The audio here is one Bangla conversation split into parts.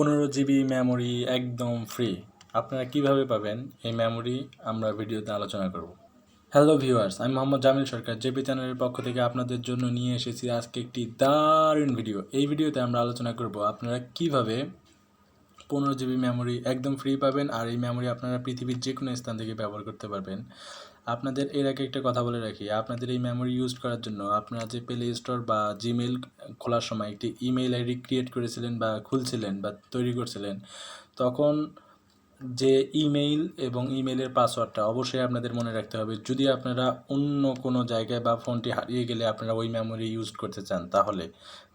15 জিবি মেমোরি একদম ফ্রি। আপনারা কিভাবে পাবেন এই মেমোরি আমরা ভিডিওতে আলোচনা করব। হ্যালো ভিউয়ার্স, আমি মোহাম্মদ জামিল সরকার জেপি চ্যানেলের পক্ষ থেকে আপনাদের জন্য নিয়ে এসেছি আজকে একটি দারুণ ভিডিও। এই ভিডিওতে আমরা আলোচনা করব আপনারা কিভাবে 15 জিবি মেমোরি একদম ফ্রি পাবেন, আর এই মেমোরি আপনারা পৃথিবীর যে কোনো স্থান থেকে ব্যবহার করতে পারবেন। আপনাদের এর আগে একটা কথা বলে রাখি, আপনাদের এই মেমোরি ইউজ করার জন্য আপনারা যে প্লে স্টোর বা জিমেল খোলার সময় একটি ইমেইল আইডি ক্রিয়েট করেছিলেন বা খুলছিলেন বা তৈরি করছিলেন, তখন যে ইমেইল এবং ইমেইলের পাসওয়ার্ডটা অবশ্যই আপনাদের মনে রাখতে হবে। যদি আপনারা অন্য কোনো জায়গায় বা ফোনটি হারিয়ে গেলে আপনারা ওই মেমোরি ইউজ করতে চান তাহলে,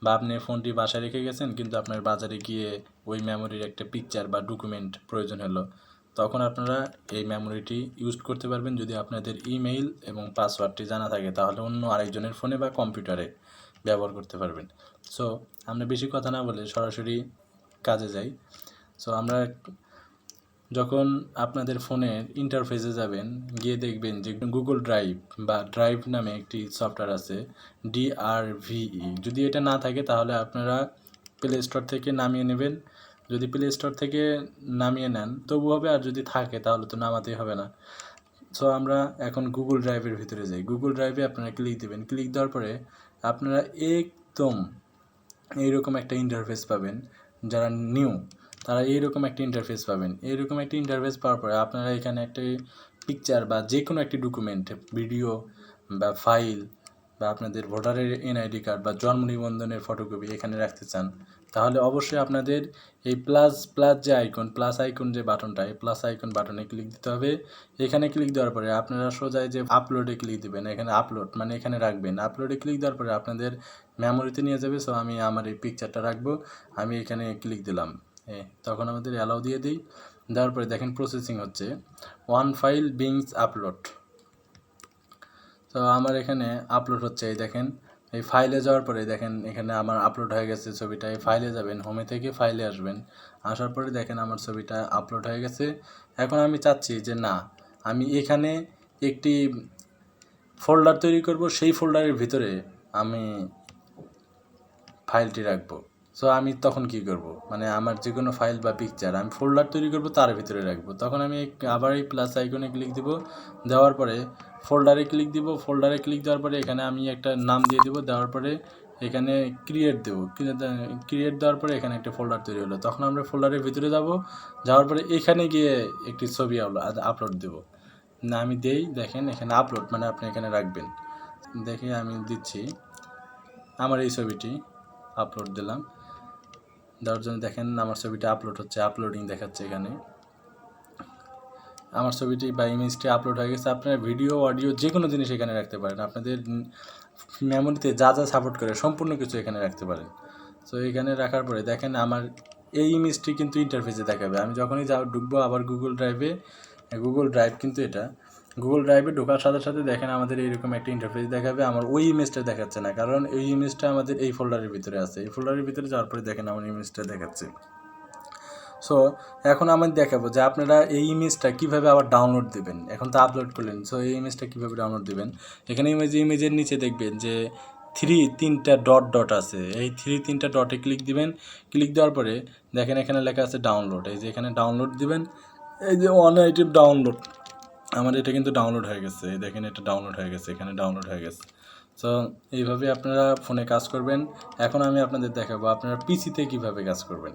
বা আপনি ফোনটি বাসায় রেখে গেছেন কিন্তু আপনার বাজারে গিয়ে ওই মেমোরির একটা পিকচার বা ডকুমেন্ট প্রয়োজন হলো, তখন আপনারা এই মেমোরিটি ইউজ করতে পারবেন। যদি আপনাদের ইমেইল এবং পাসওয়ার্ডটি জানা থাকে তাহলে অন্য আরেকজনের ফোনে বা কম্পিউটারে ব্যবহার করতে পারবেন। সো আমরা বেশি কথা না বলে সরাসরি কাজে যাই। সো আমরা যখন আপনাদের ফোনের ইন্টারফেসে যাবেন, গিয়ে দেখবেন যে গুগল ড্রাইভ বা ড্রাইভ নামে একটি সফটওয়্যার আছে, DRVE। যদি এটা না থাকে তাহলে আপনারা প্লে স্টোর থেকে নামিয়ে নেবেন। যদি প্লে স্টোর থেকে নামিয়ে নেন তবু হবে, আর যদি থাকে তাহলে তো নামাতেই হবে না। সো আমরা এখন গুগল ড্রাইভের ভিতরে যাই। গুগল ড্রাইভে আপনারা ক্লিক দেবেন। ক্লিক দেওয়ার পরে আপনারা একদম এইরকম একটা ইন্টারফেস পাবেন। যারা নিউ তারা এইরকম একটা ইন্টারফেস পাবেন। এইরকম একটা ইন্টারফেস পাওয়ার পরে আপনারা এখানে একটি পিকচার বা যে কোনো একটি ডকুমেন্ট, ভিডিও বা ফাইল বা আপনাদের ভোটারের NID কার্ড বা জন্ম নিবন্ধনের ফটোকপি এখানে রাখতে চান, তাহলে অবশ্যই আপনাদের এই প্লাস প্লাস যে আইকন, প্লাস আইকন যে বাটনটা, এই প্লাস আইকন বাটনে ক্লিক দিতে হবে। এখানে ক্লিক দেওয়ার পরে আপনারা সোজা যে আপলোডে ক্লিক দিবেন। এখানে আপলোড মানে এখানে রাখবেন। আপলোডে ক্লিক দেওয়ার পরে আপনাদের মেমোরিতে নিয়ে যাবে। সো আমি আমার এই পিকচারটা রাখবো, আমি এখানে ক্লিক দিলাম। তখন আমাদের অ্যালাউ দিয়ে দিই। দেওয়ার পরে দেখেন প্রসেসিং হচ্ছে, ওয়ান ফাইল বিংস আপলোড। তো আমার এখানে আপলোড হচ্ছে, এই দেখেন। এই ফাইলে যাওয়ার পরে দেখেন এখানে আমার আপলোড হয়ে গেছে ছবিটা। এই ফাইলে যাবেন, হোমে থেকে ফাইলে আসবেন। আসার পরে দেখেন আমার ছবিটা আপলোড হয়ে গেছে। এখন আমি চাচ্ছি যে না, আমি এখানে একটি ফোল্ডার তৈরি করব, সেই ফোল্ডারের ভিতরে আমি ফাইলটি রাখবো। সো আমি তখন কি করব, মানে আমার যে কোনো ফাইল বা পিকচার আমি ফোল্ডার তৈরি করব তার ভিতরে রাখবো। তখন আমি আবার এই প্লাস আইকনে ক্লিক দিব। দেওয়ার পরে ফোল্ডারে ক্লিক দিব। ফোল্ডারে ক্লিক দেওয়ার পরে এখানে আমি একটা নাম দিয়ে দেবো। দেওয়ার পরে এখানে ক্রিয়েট দেবো। ক্রিয়েট দেওয়ার পরে এখানে একটা ফোল্ডার তৈরি হলো। তখন আমরা ফোল্ডারের ভিতরে যাব। যাওয়ার পরে এখানে গিয়ে একটি ছবি আপলোড দেবো। না আমি দেই, দেখেন এখানে আপলোড মানে আপনি এখানে রাখবেন। দেখে আমি দিচ্ছি আমার এই ছবিটি আপলোড দিলাম। দেওয়ার জন্য দেখেন আমার ছবিটা আপলোড হচ্ছে, আপলোডিং দেখাচ্ছে। এখানে আমার ছবিটি বা ইমেজটি আপলোড হয়ে গেছে। আপনারা ভিডিও, অডিও যে কোনো জিনিস এখানে রাখতে পারেন। আপনাদের মেমোরিতে যা যা সাপোর্ট করে সম্পূর্ণ কিছু এখানে রাখতে পারেন। সো এখানে রাখার পরে দেখেন আমার এই ইমেজটি কিন্তু ইন্টারফেসে দেখাবে। আমি যখনই ঢুকবো আবার গুগল ড্রাইভে, গুগল ড্রাইভ কিন্তু এটা, গুগল ড্রাইভে ঢোকার সাথে সাথে দেখেন আমাদের এইরকম একটা ইন্টারফেস দেখাবে। আমার ওই ইমেজটা দেখাচ্ছে না, কারণ এই ইমেজটা আমাদের এই ফোল্ডারের ভিতরে আছে। এই ফোল্ডারের ভিতরে যাওয়ার পরে দেখেন আমার ইমেজটা দেখাচ্ছে। সো এখন আমি দেখাবো যে আপনারা এই ইমেজটা কীভাবে আবার ডাউনলোড দেবেন। এখন তো আপলোড করলেন, সো এই ইমেজটা কীভাবে ডাউনলোড দেবেন। এখানে ইমেজের নিচে দেখবেন যে তিনটা ডট আছে। এই তিনটা ডটে ক্লিক দিবেন। ক্লিক দেওয়ার পরে দেখেন এখানে লেখা আছে ডাউনলোড। এই যে এখানে ডাউনলোড দিবেন। এই যে ওয়ান আইটেম ডাউনলোড, আমার এটা কিন্তু ডাউনলোড হয়ে গেছে। দেখেন এটা ডাউনলোড হয়ে গেছে, এখানে ডাউনলোড হয়ে গেছে। সো এইভাবে আপনারা ফোনে কাজ করবেন। এখন আমি আপনাদের দেখাবো আপনারা পিসিতে কীভাবে কাজ করবেন।